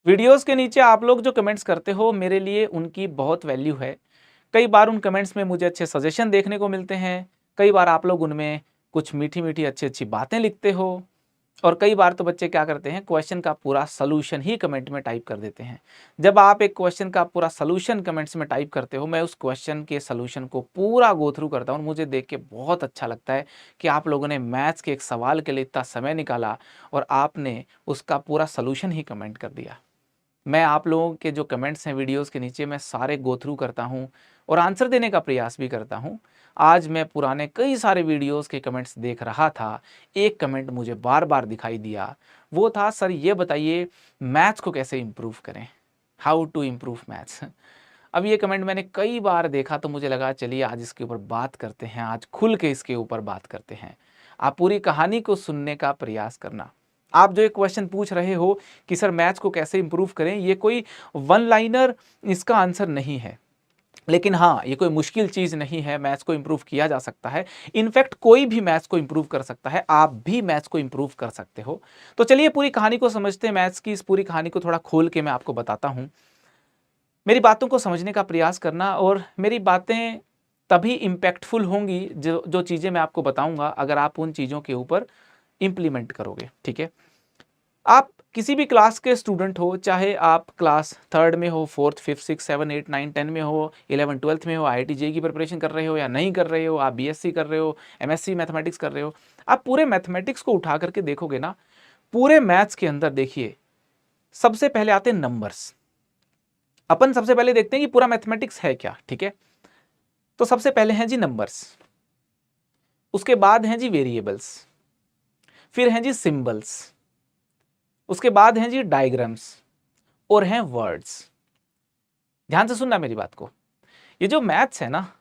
Videos के नीचे आप लोग जो कमेंट्स करते हो मेरे लिए उनकी बहुत वैल्यू है। कई बार उन कमेंट्स में मुझे अच्छे सजेशन देखने को मिलते हैं, कई बार आप लोग उनमें कुछ मीठी-मीठी अच्छी-अच्छी बातें लिखते हो और कई बार तो बच्चे क्या करते हैं क्वेश्चन का पूरा सॉल्यूशन ही कमेंट में टाइप कर देते हैं। जब आप एक क्वेश्चन का पूरा सॉल्यूशन कमेंट्स में टाइप करते हो, मैं उस क्वेश्चन के सॉल्यूशन को पूरा गो थ्रू करता हूँ और मुझे देख के बहुत अच्छा लगता है कि आप लोगों ने मैथ्स के एक सवाल के लिए इतना समय निकाला और आपने उसका पूरा सॉल्यूशन ही कमेंट कर दिया। मैं आप लोगों के जो कमेंट्स हैं वीडियोस के नीचे मैं सारे गो थ्रू करता हूँ और आंसर देने का प्रयास भी करता हूँ। आज मैं पुराने कई सारे वीडियोस के कमेंट्स देख रहा था, एक कमेंट मुझे बार-बार दिखाई दिया, वो था सर ये बताइए मैथ्स को कैसे इम्प्रूव करें? How to improve maths? अब ये कमेंट मैंने कई बार देखा तो मुझे लगा चलिए आज इसके ऊपर बात करते हैं, आज खुल के इसके ऊपर बात करते हैं। आप पूरी कहानी को सुनने का प्रयास करना। आप जो एक क्वेश्चन पूछ रहे हो कि सर मैथ्स को कैसे इम्प्रूव करें, ये कोई वन लाइनर इसका आंसर नहीं है। लेकिन हाँ, ये कोई मुश्किल चीज़ नहीं है, मैथ्स को इम्प्रूव किया जा सकता है। इनफैक्ट कोई भी मैथ्स को इम्प्रूव कर सकता है, आप भी मैथ्स को इम्प्रूव कर सकते हो। तो चलिए पूरी कहानी को समझते हैं, मैथ्स की इस पूरी कहानी को थोड़ा खोल के मैं आपको बताता हूँ। मेरी बातों को समझने का प्रयास करना और मेरी बातें तभी इम्पैक्टफुल होंगी जो जो चीज़ें मैं आपको बताऊँगा अगर आप उन चीज़ों के ऊपर इम्प्लीमेंट करोगे, ठीक है? आप किसी भी क्लास के स्टूडेंट हो, चाहे आप क्लास 3rd में हो, 4th, 5th, 6th, 7th, 8th, 9th, 10th में हो, 11th, 12th में हो, IIT जेईई की प्रिपरेशन कर रहे हो या नहीं कर रहे हो, आप बीएससी कर रहे हो, एमएससी मैथमेटिक्स कर रहे हो, आप पूरे मैथमेटिक्स को उठा करके देखोगे ना, पूरे मैथ्स के अंदर देखिए, सबसे पहले आते हैं नंबर्स। अपन सबसे पहले देखते हैं कि पूरा मैथमेटिक्स है क्या, ठीक है? तो सबसे पहले हैं जी नंबर्स, उसके बाद हैं जी वेरिएबल्स, फिर हैं जी सिंबल्स, उसके बाद हैं जी डायग्राम्स और हैं वर्ड्स। ध्यान से सुनना मेरी बात को। ये जो मैथ्स है ना,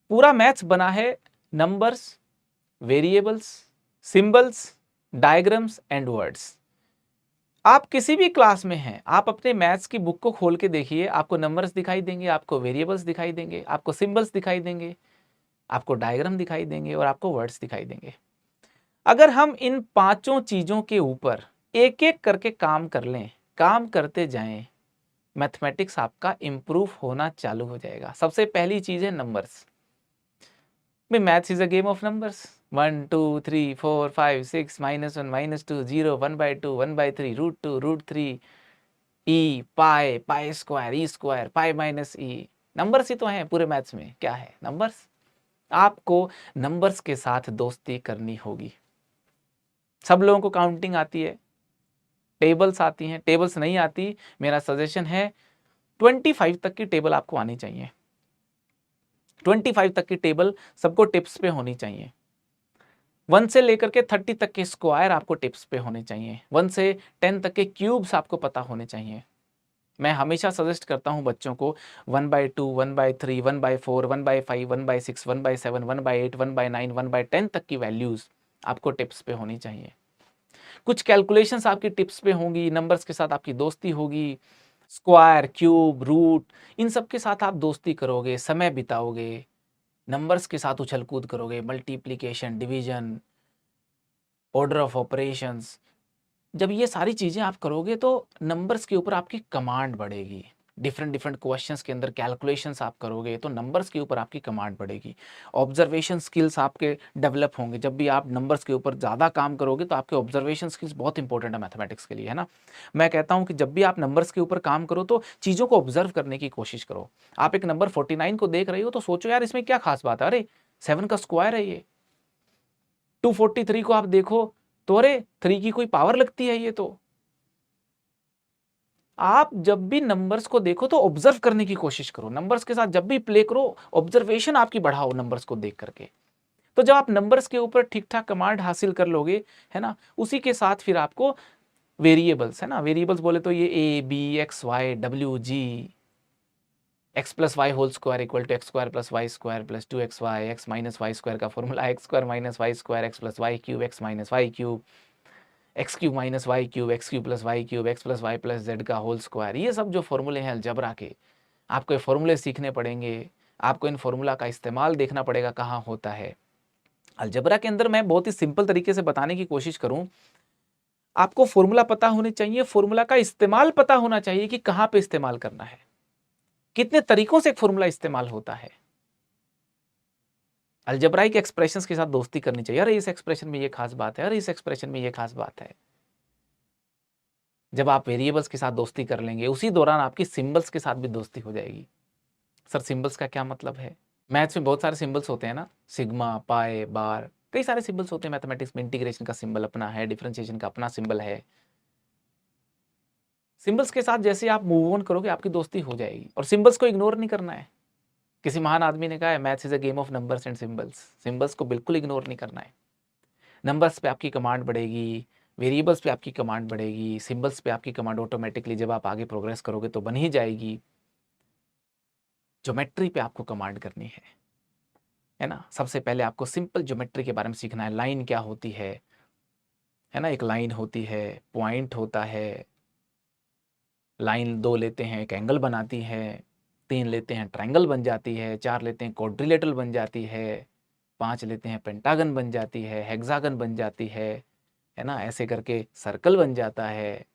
पूरा मैथ्स बना है numbers, variables, symbols, diagrams and words. आप किसी भी क्लास में हैं, आप अपने मैथ्स की बुक को खोल के देखिए, आपको नंबर्स दिखाई देंगे, आपको वेरिएबल्स दिखाई देंगे, आपको सिंबल्स दिखाई देंगे, आपको डायग्राम दिखाई देंगे और आपको वर्ड्स दिखाई देंगे। अगर हम इन पांचों चीजों के ऊपर एक-एक करके काम कर लें, काम करते जाएं, मैथमेटिक्स आपका इंप्रूव होना चालू हो जाएगा। सबसे पहली चीज है numbers. Maths is a game of numbers. 1 2 3 4 5 6 -1 -2 0 1/2 1/3 √2 √3 E pi pi square E square pi minus E. Numbers ही तो हैं पूरे मैथ्स में। क्या है नंबर्स? आपको नंबर्स के साथ दोस्ती करनी होगी। सब लोगों को काउंटिंग आती है, टेबल्स आती हैं, टेबल्स नहीं आती, मेरा सजेशन है 25 तक की टेबल आपको आनी चाहिए। 25 तक की टेबल सबको टिप्स पे होनी चाहिए। 1 से लेकर के 30 तक के स्क्वायर आपको टिप्स पे होने चाहिए। 1 से 10 तक के क्यूब्स आपको पता होने चाहिए। मैं हमेशा सजेस्ट करता हूं बच्चों को 1/2 1/3 1/4 1/5 1/6 1/7 1/8 1/9 1/10 तक की वैल्यूज आपको टिप्स पे होनी चाहिए। कुछ कैलकुलेशंस आपकी टिप्स पे होंगी, नंबर्स के साथ आपकी दोस्ती होगी, स्क्वायर, क्यूब, रूट, इन सब के साथ आप दोस्ती करोगे, समय बिताओगे, नंबर्स के साथ उछल कूद करोगे, multiplication, division, order of operations. जब ये सारी चीज़ें आप करोगे तो नंबर्स के ऊपर आपकी कमांड बढ़ेगी। डिफरेंट डिफरेंट क्वेश्चंस के अंदर कैलकुलेशंस आप करोगे तो नंबर्स के ऊपर आपकी कमांड बढ़ेगी। ऑब्जर्वेशन स्किल्स आपके डेवलप होंगे। जब भी आप नंबर्स के ऊपर ज़्यादा काम करोगे तो आपके ऑब्जर्वेशन स्किल्स बहुत इंपॉर्टेंट है मैथमेटिक्स के लिए, है ना? मैं कहता हूँ कि जब भी आप नंबर्स के ऊपर काम करो तो चीज़ों को ऑब्जर्व करने की कोशिश करो। आप एक नंबर 49 को देख रहे हो तो सोचो यार इसमें क्या खास बात है, अरे 7 का स्क्वायर है ये। 243 को आप देखो तो अरे 3 की कोई पावर लगती है ये तो। आप जब भी नंबर्स को देखो तो ऑब्जर्व करने की कोशिश करो, नंबर्स के साथ जब भी प्ले करो ऑब्जर्वेशन आपकी बढ़ाओ नंबर्स को देख करके। तो जब आप नंबर्स के ऊपर ठीक ठाक कमांड हासिल कर लोगे, है ना, उसी के साथ फिर आपको वेरिएबल्स, है ना, वेरिएबल्स बोले तो ये ए बी एक्स वाई डब्ल्यू g, x plus y whole square equal to x square plus y square plus 2xy, x minus y square का formula x square minus y square x plus y cube x minus y cube, x cube minus y cube x cube plus y cube x plus y plus z का whole square. ये सब जो फॉर्मूले हैं algebra के, आपको ये फॉर्मूले सीखने पड़ेंगे। आपको इन फॉर्मूला का इस्तेमाल देखना पड़ेगा कहाँ होता है। अलजबरा के अंदर मैं बहुत ही सिंपल तरीके से बताने की कोशिश करूँ, आपको फॉर्मूला पता होने चाहिए, फॉर्मूला का इस्तेमाल पता होना चाहिए कि कहां पे इस्तेमाल करना है, कितने तरीकों से एक फॉर्मूला इस्तेमाल होता है। अलजेब्राइक एक्सप्रेशंस के साथ दोस्ती करनी चाहिए। अरे इस एक्सप्रेशन में ये खास बात है, अरे इस एक्सप्रेशन में ये खास बात है। जब आप वेरिएबल्स के साथ दोस्ती कर लेंगे, उसी दौरान आपकी सिंबल्स के साथ भी दोस्ती हो जाएगी। सर सिंबल्स का क्या मतलब है? मैथ्स में बहुत सारे सिंबल्स होते हैं ना, सिग्मा, पाई, बार, कई सारे सिंबल्स होते हैं मैथमेटिक्स में। इंटीग्रेशन का सिंबल अपना है, डिफरेंशिएशन का अपना सिंबल है। सिंबल्स के साथ जैसे आप मूव ऑन करोगे, आपकी दोस्ती हो जाएगी। और सिंबल्स को इग्नोर नहीं करना है। किसी महान आदमी ने कहा है, maths is a game of numbers and symbols. Symbols को बिल्कुल इग्नोर नहीं करना है। नंबर्स पे आपकी कमांड बढ़ेगी, वेरिएबल्स पे आपकी कमांड बढ़ेगी, सिंबल्स पे आपकी कमांड ऑटोमेटिकली जब आप आगे प्रोग्रेस करोगे तो बन ही जाएगी। ज्योमेट्री पे आपको कमांड करनी है ना। सबसे पहले आपको सिंपल ज्योमेट्री के बारे में सीखना है। लाइन क्या होती है ना। एक लाइन होती है, पॉइंट होता है, लाइन 2 लेते हैं एक एंगल बनाती है, 3 लेते हैं ट्रायंगल बन जाती है, 4 लेते हैं क्वाड्रिलेटरल बन जाती है, 5 लेते हैं पेंटागन बन जाती है, हेक्सागन बन जाती है ना। ऐसे करके सर्कल बन जाता है।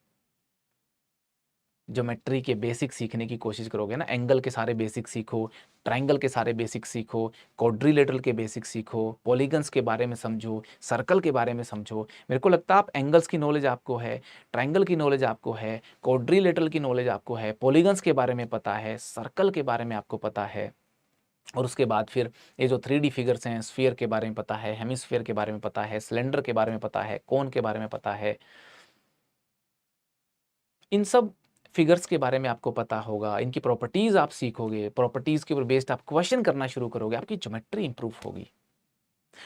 ज्योमेट्री के बेसिक सीखने की कोशिश करोगे ना, एंगल के सारे बेसिक सीखो, ट्रायंगल के सारे बेसिक सीखो, क्वाड्रिलेटरल के बेसिक सीखो, पॉलीगन्स के बारे में समझो, सर्कल के बारे में समझो। मेरे को लगता है आप एंगल्स की नॉलेज आपको है, ट्रायंगल की नॉलेज आपको है, क्वाड्रिलेटरल की नॉलेज आपको है, पॉलीगन्स के बारे में पता है, सर्कल के बारे में आपको पता है। और उसके बाद फिर ये जो 3D फिगर्स हैं, स्फीयर के बारे में पता है, हेमिस्फीयर के बारे में पता है, सिलेंडर के बारे में पता है, कोन के बारे में पता है। इन सब फिगर्स के बारे में आपको पता होगा, इनकी प्रॉपर्टीज आप सीखोगे, प्रॉपर्टीज के ऊपर बेस्ड आप क्वेश्चन करना शुरू करोगे, आपकी ज्योमेट्री इंप्रूव होगी।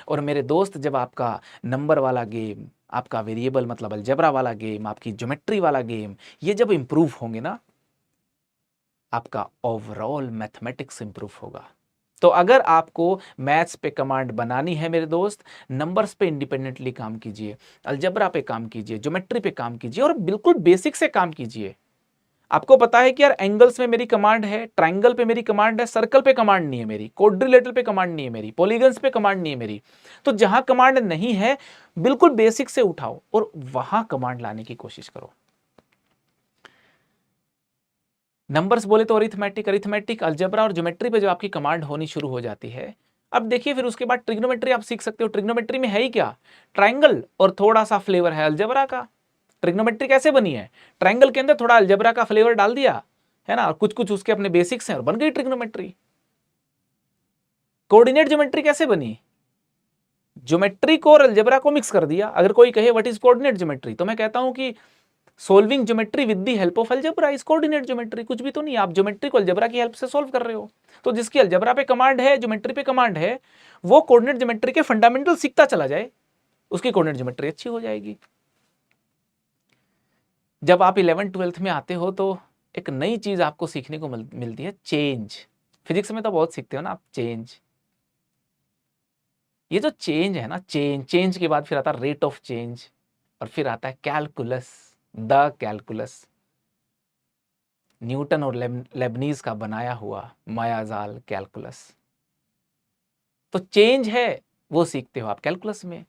और मेरे दोस्त, जब आपका नंबर वाला गेम, आपका वेरिएबल मतलब अलजेब्रा वाला गेम, आपकी ज्योमेट्री वाला गेम, ये जब इंप्रूव होंगे ना, आपका ओवरऑल मैथमेटिक्स इंप्रूव होगा। तो अगर आपको मैथ्स पे कमांड बनानी है मेरे दोस्त, नंबर्स पे इंडिपेंडेंटली काम कीजिए, अलजेब्रा पे काम कीजिए, ज्योमेट्री पे काम कीजिए और बिल्कुल बेसिक से काम कीजिए। आपको पता है कि यार एंगल्स में मेरी कमांड है, ट्रायंगल पे मेरी कमांड है, सर्कल पे कमांड नहीं है मेरी, क्वाड्रिलेटरल पे कमांड नहीं है मेरी, पॉलीगन्स पे कमांड नहीं है मेरी। तो जहां कमांड नहीं है, बिल्कुल बेसिक से उठाओ और वहां कमांड लाने की कोशिश करो। नंबर्स बोले तो अरिथमेटिक, अरिथमेटिक, अलजेब्रा और ज्योमेट्री पे जो आपकी कमांड होनी शुरू हो जाती है, अब देखिए फिर उसके बाद ट्रिग्नोमेट्री आप सीख सकते हो। ट्रिग्नोमेट्री में है ही क्या, ट्रायंगल और थोड़ा सा फ्लेवर है अलजेब्रा का। ट्रिग्नोमेट्री कैसे बनी है, ट्रायंगल के अंदर थोड़ा अलजेब्रा का फ्लेवर डाल दिया है ना, और कुछ कुछ उसके अपने बेसिक्स हैं और बन गई ट्रिग्नोमेट्री। कोऑर्डिनेट ज्योमेट्री कैसे बनी, ज्योमेट्री को और अलजेब्रा को मिक्स कर दिया। अगर कोई कहे व्हाट इज कोऑर्डिनेट ज्योमेट्री, तो मैं कहता हूं कि solving geometry with the help of algebra is coordinate geometry. कुछ भी तो नहीं, आप ज्योमेट्री को अलजेब्रा की हेल्प से सॉल्व कर रहे हो। तो जिसकी अलजेब्रा पे कमांड है, ज्योमेट्री पे कमांड है, वो कोऑर्डिनेट ज्योमेट्री के फंडामेंटल सीखता चला जाए, उसकी कोऑर्डिनेट ज्योमेट्री अच्छी हो जाएगी। जब आप 11th-12th में आते हो तो एक नई चीज आपको सीखने को मिलती है, चेंज। फिजिक्स में तो बहुत सीखते हो ना आप, चेंज। ये जो चेंज है ना, चेंज, चेंज के बाद फिर आता है रेट ऑफ चेंज, और फिर आता है कैलकुलस, द कैलकुलस, न्यूटन और लेबनीज का बनाया हुआ मायाजाल कैलकुलस। तो चेंज है वो सीखते हो आप कैलकुलस में।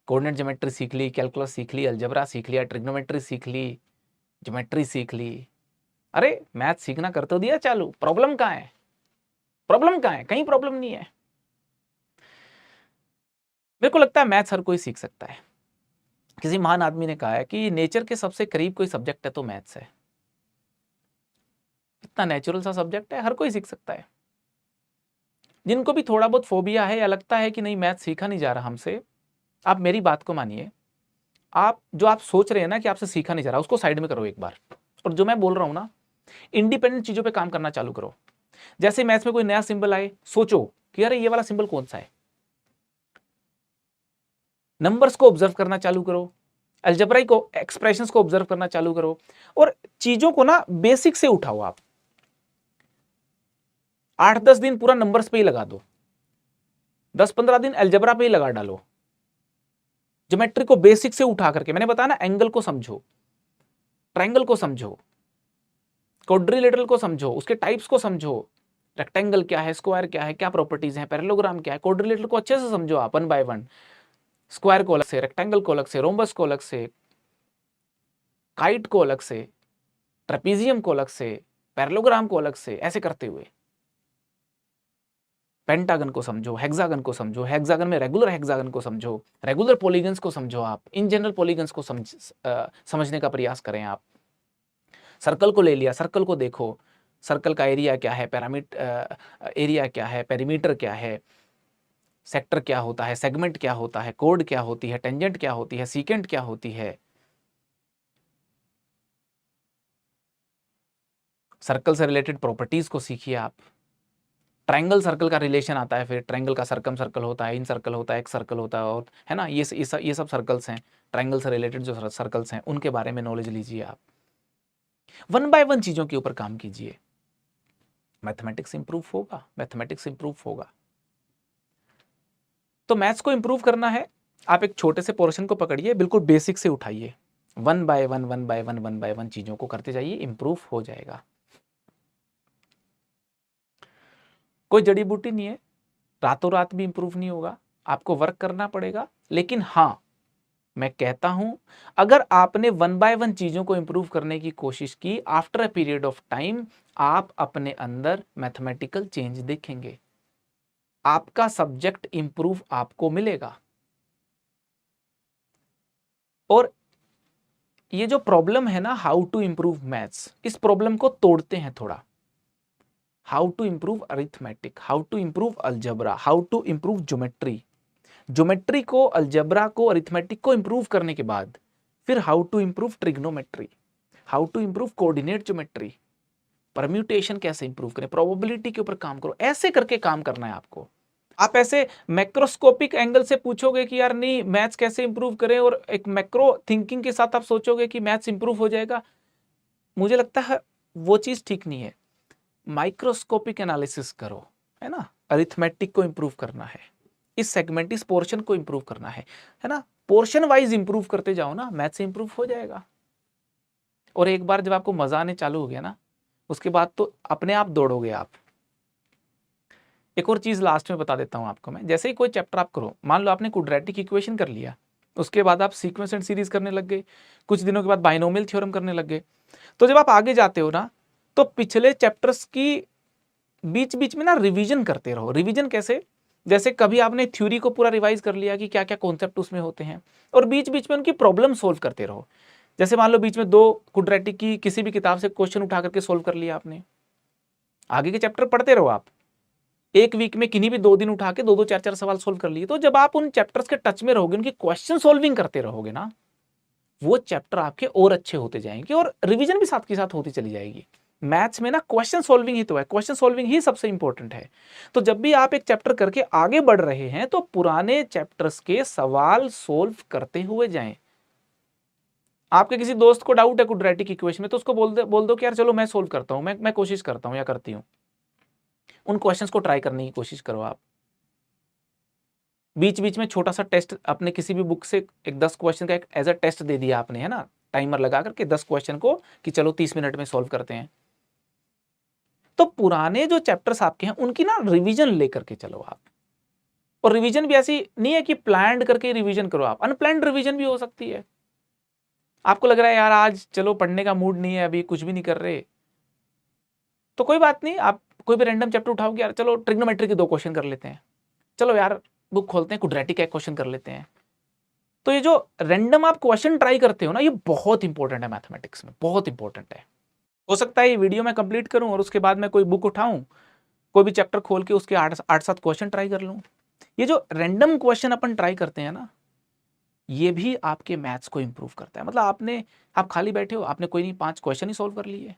कोऑर्डिनेट ज्योमेट्री सीख ली, कैलकुलस सीख ली, अलजेब्रा सीख लिया, ट्रिग्नोमेट्री सीख ली, ज्योमेट्री सीख ली। अरे मैथ सीखना कर तो दिया चालू, प्रॉब्लम कहाँ है, प्रॉब्लम कहाँ है, कहीं प्रॉब्लम नहीं है। मेरे को लगता है मैथ्स हर कोई सीख सकता है। किसी महान आदमी ने कहा है कि नेचर के सबसे करीब कोई सब्जेक्ट है तो मैथ्स है। इतना नेचुरल सा सब्जेक्ट है, हर कोई सीख सकता है। जिनको भी थोड़ा बहुत फोबिया है या लगता है कि नहीं मैथ सीखा नहीं जा रहा हमसे, आप मेरी बात को मानिए। आप जो आप सोच रहे हैं ना कि आपसे सीखा नहीं जा रहा, उसको साइड में करो एक बार, और जो मैं बोल रहा हूं ना, इंडिपेंडेंट चीजों पे काम करना चालू करो। जैसे मैथ्स में कोई नया सिंबल आए, सोचो कि अरे ये वाला सिंबल कौन सा है, नंबर्स को ऑब्जर्व करना चालू करो, अलजेब्राइक को एक्सप्रेशंस को ऑब्जर्व करना चालू करो, और चीजों को ना बेसिक से उठाओ। आप 8-10 दिन पूरा नंबर्स पे ही लगा दो, 10-15 दिन अलजेब्रा पे ही लगा डालो। ज्योमेट्री को बेसिक से उठा करके, मैंने बताया ना, एंगल को समझो, ट्रायंगल को समझो, क्वाड्रिलेटरल को समझो, उसके टाइप्स को समझो, रेक्टेंगल क्या है, स्क्वायर क्या है, क्या प्रॉपर्टीज हैं, पैरेललोग्राम क्या है, क्वाड्रिलेटरल को अच्छे से समझो आप वन बाय वन। स्क्वायर को अलग से, रेक्टेंगल को अलग से, रोम्बस को अलग से, काइट को अलग से, ट्रेपीजियम को अलग से, पैरेललोग्राम को अलग से, ऐसे करते हुए पेंटागन को समझो, हेक्सागन को समझो, हेक्सागन में रेगुलर हेक्सागन को समझो, रेगुलर पॉलीगन्स को समझो, आप इन जनरल पॉलीगन्स को समझने का प्रयास करें आप। सर्कल को ले लिया, सर्कल को देखो, सर्कल का एरिया क्या है, एरिया क्या है, पेरीमीटर क्या है, सेक्टर क्या होता है, सेगमेंट क्या होता है, कोड क्या होती है, टेंजेंट क्या होती है, सीकेंट क्या होती है। सर्कल से रिलेटेड प्रॉपर्टीज को सीखिए आप। ट्रायंगल सर्कल का रिलेशन आता है, फिर ट्रायंगल का सर्कम सर्कल होता है, इन सर्कल होता है, एक सर्कल होता है, और है ना, ये सब सर्कल्स हैं। ट्रायंगल से रिलेटेड जो सर्कल्स हैं उनके बारे में नॉलेज लीजिए आप। 1 बाय 1 चीजों के ऊपर काम कीजिए, मैथमेटिक्स इंप्रूव होगा, मैथमेटिक्स इंप्रूव होगा। तो मैथ्स को इंप्रूव करना है, आप एक छोटे से पोर्शन को पकड़िए, बिल्कुल बेसिक से उठाइए, 1 बाय 1 1 बाय 1 1 बाय 1 चीजों को करते जाइए, इंप्रूव हो जाएगा। कोई जड़ी बूटी नहीं है, रातों रात भी इंप्रूव नहीं होगा, आपको वर्क करना पड़ेगा। लेकिन हाँ, मैं कहता हूं, अगर आपने 1 बाय 1 चीजों को इंप्रूव करने की कोशिश की, after a period of time आप अपने अंदर मैथमेटिकल चेंज देखेंगे, आपका सब्जेक्ट इंप्रूव आपको मिलेगा। और ये जो प्रॉब्लम है ना, हाउ टू इंप्रूव मैथ्स, इस प्रॉब्लम को तोड़ते हैं थोड़ा। How to improve arithmetic, how to improve algebra, how to improve geometry. Geometry को, अलजेब्रा को, अरिथमेटिक को इंप्रूव करने के बाद फिर how to improve trigonometry, how to improve coordinate geometry, permutation कैसे इंप्रूव करें, प्रोबेबिलिटी के ऊपर काम करो, ऐसे करके काम करना है आपको। आप ऐसे मैक्रोस्कोपिक एंगल से पूछोगे कि यार नहीं मैथ्स कैसे इंप्रूव करें, और एक मैक्रो थिंकिंग के साथ आप सोचोगे कि मैथ्स इंप्रूव हो जाएगा, मुझे लगता है वो चीज ठीक नहीं है। माइक्रोस्कोपिक एनालिसिस करो, है ना, अरिथमेटिक को इंप्रूव करना है, इस सेगमेंट, इस पोर्शन को इंप्रूव करना है ना, पोर्शन वाइज इंप्रूव करते जाओ ना, मैथ से इंप्रूव हो जाएगा। और एक बार जब आपको मजा आने चालू हो गया ना, उसके बाद तो अपने आप दौड़ोगे आप। एक और चीज लास्ट में बता देता हूं आपको मैं, जैसे ही कोई चैप्टर आप करो, मान लो आपने क्वाड्रेटिक इक्वेशन कर लिया, उसके बाद आप सीक्वेंस एंड सीरीज करने लग गए, कुछ दिनों के बाद बाइनोमियल थ्योरम करने लग गए, तो जब आप आगे जाते हो ना, तो पिछले चैप्टर्स की बीच बीच में ना रिवीजन करते रहो। रिवीजन कैसे, जैसे कभी आपने थ्योरी को पूरा रिवाइज कर लिया कि क्या क्या कॉन्सेप्ट उसमें होते हैं, और बीच बीच में उनकी प्रॉब्लम सोल्व करते रहो। जैसे मान लो बीच में 2 क्वाड्रेटिक की किसी भी किताब से क्वेश्चन उठा करके सोल्व कर लिया आपने, आगे के चैप्टर पढ़ते रहो आप, एक वीक में किन्हीं भी 2 दिन उठा के 2-2 4-4 सवाल सोल्व कर लिए, तो जब आप उन चैप्टर्स के टच में रहोगे, उनकी क्वेश्चन सोल्विंग करते रहोगे ना, वो चैप्टर आपके और अच्छे होते जाएंगे, और रिवीजन भी साथ के साथ होती चली जाएगी। मैथ्स में ना क्वेश्चन सॉल्विंग ही तो है, क्वेश्चन सॉल्विंग ही सबसे इंपॉर्टेंट है। तो जब भी आप एक चैप्टर करके आगे बढ़ रहे हैं, तो पुराने चैप्टर्स के सवाल सोल्व करते हुए जाएं। आपके किसी दोस्त को डाउट है क्वाड्रेटिक इक्वेशन में, तो उसको बोल दो कि यार चलो मैं सोल्व करता हूं, मैं कोशिश करता हूं या करती हूं। उन क्वेश्चंस को ट्राई करने की कोशिश करो आप। बीच बीच में छोटा सा टेस्ट अपने किसी भी बुक से, एक 10 क्वेश्चन का एक एज अ टेस्ट दे दिया आपने, है ना, टाइमर लगा करके 10 क्वेश्चन को कि चलो 30 मिनट में सॉल्व करते हैं। तो पुराने जो चैप्टर्स आपके हैं उनकी ना रिवीजन लेकर के चलो आप। और रिवीजन भी ऐसी नहीं है कि प्लान्ड करके रिवीजन करो आप, अनप्लान्ड रिवीजन भी हो सकती है। आपको लग रहा है यार आज चलो पढ़ने का मूड नहीं है, अभी कुछ भी नहीं कर रहे, तो कोई बात नहीं, आप कोई भी रैंडम चैप्टर उठाओगे, यार चलो ट्रिग्नोमेट्री के 2 क्वेश्चन कर लेते हैं, चलो यार बुक खोलते हैं क्वाड्रेटिक का एक क्वेश्चन कर लेते हैं। तो ये जो रैंडम आप क्वेश्चन ट्राई करते हो ना, ये बहुत इंपॉर्टेंट है मैथमेटिक्स में, बहुत इंपॉर्टेंट है। हो सकता है ये वीडियो मैं कंप्लीट करूं और उसके बाद मैं कोई बुक उठाऊं, कोई भी चैप्टर खोल के उसके 8-7 क्वेश्चन ट्राई कर लूं। ये जो रैंडम क्वेश्चन अपन ट्राई करते हैं ना, ये भी आपके मैथ्स को इंप्रूव करता है। मतलब आप खाली बैठे हो, आपने कोई नहीं 5 क्वेश्चन ही सॉल्व कर लिए,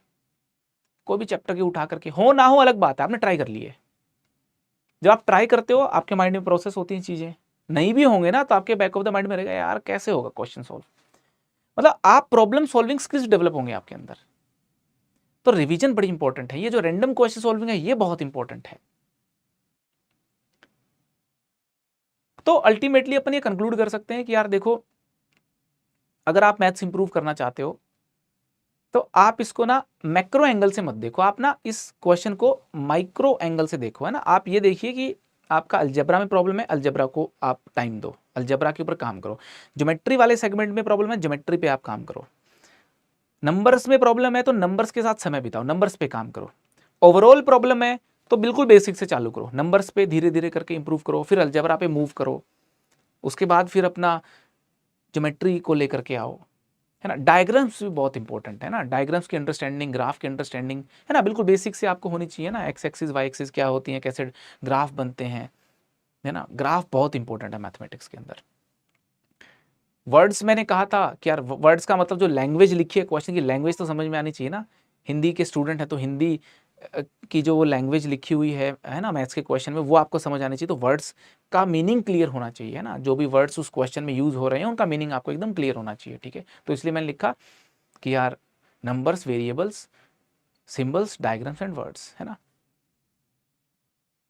कोई भी चैप्टर के उठा करके, हो ना हो अलग बात है, आपने ट्राई कर लिए। जब आप ट्राई करते हो आपके माइंड में प्रोसेस होती हैं चीजें, नहीं भी होंगे ना तो आपके बैक ऑफ द माइंड में रहेगा यार कैसे होगा क्वेश्चन सॉल्व। मतलब आप प्रॉब्लम सॉल्विंग स्किल्स डेवलप होंगे आपके अंदर। तो रिवीजन बड़ी इंपॉर्टेंट है, ये जो रैंडम क्वेश्चन सॉल्विंग है ये बहुत इंपॉर्टेंट है। तो अल्टीमेटली अपन ये कंक्लूड कर सकते हैं कि यार देखो, अगर आप मैथ्स इंप्रूव करना चाहते हो तो आप इसको ना मैक्रो एंगल से मत देखो, आप ना इस क्वेश्चन को माइक्रो एंगल से देखो, है ना। आप ये देखिए कि आपका अलजेब्रा में प्रॉब्लम है, अलजेब्रा को आप टाइम दो, अलजेब्रा के ऊपर काम करो। ज्योमेट्री वाले सेगमेंट में प्रॉब्लम है, ज्योमेट्री पे आप काम करो। नंबर्स में प्रॉब्लम है तो नंबर्स के साथ समय बिताओ, नंबर्स पे काम करो। ओवरऑल प्रॉब्लम है तो बिल्कुल बेसिक से चालू करो, नंबर्स पे धीरे धीरे करके इंप्रूव करो, फिर अलजेब्रा पे मूव करो, उसके बाद फिर अपना ज्योमेट्री को लेकर के आओ, है ना। डायग्राम्स भी बहुत इंपॉर्टेंट है ना, डायग्राम्स की अंडरस्टैंडिंग, ग्राफ की अंडरस्टैंडिंग, है ना, बिल्कुल बेसिक से आपको होनी चाहिए ना। एक्स एक्सिस वाई एक्सिस क्या होती है, कैसे ग्राफ बनते हैं, है ना। ग्राफ बहुत इंपॉर्टेंट है मैथमेटिक्स के अंदर। वर्ड्स मैंने कहा था कि यार वर्ड्स का मतलब जो लैंग्वेज लिखी है, क्वेश्चन की लैंग्वेज तो समझ में आनी चाहिए ना। हिंदी के स्टूडेंट है तो हिंदी की जो वो लैंग्वेज लिखी हुई है ना, मैथ्स के क्वेश्चन में, वो आपको समझ आनी चाहिए। तो वर्ड्स का मीनिंग क्लियर होना चाहिए, है ना। जो भी वर्ड्स उस क्वेश्चन में यूज हो रहे हैं उनका मीनिंग आपको एकदम क्लियर होना चाहिए, ठीक है। तो इसलिए मैंने लिखा कि यार numbers, variables, symbols, diagrams and words, है ना,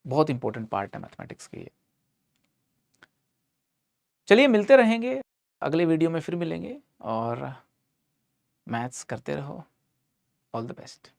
बहुत इंपॉर्टेंट पार्ट है मैथमेटिक्स के ये। चलिए मिलते रहेंगे, अगले वीडियो में फिर मिलेंगे, और मैथ्स करते रहो। All the best.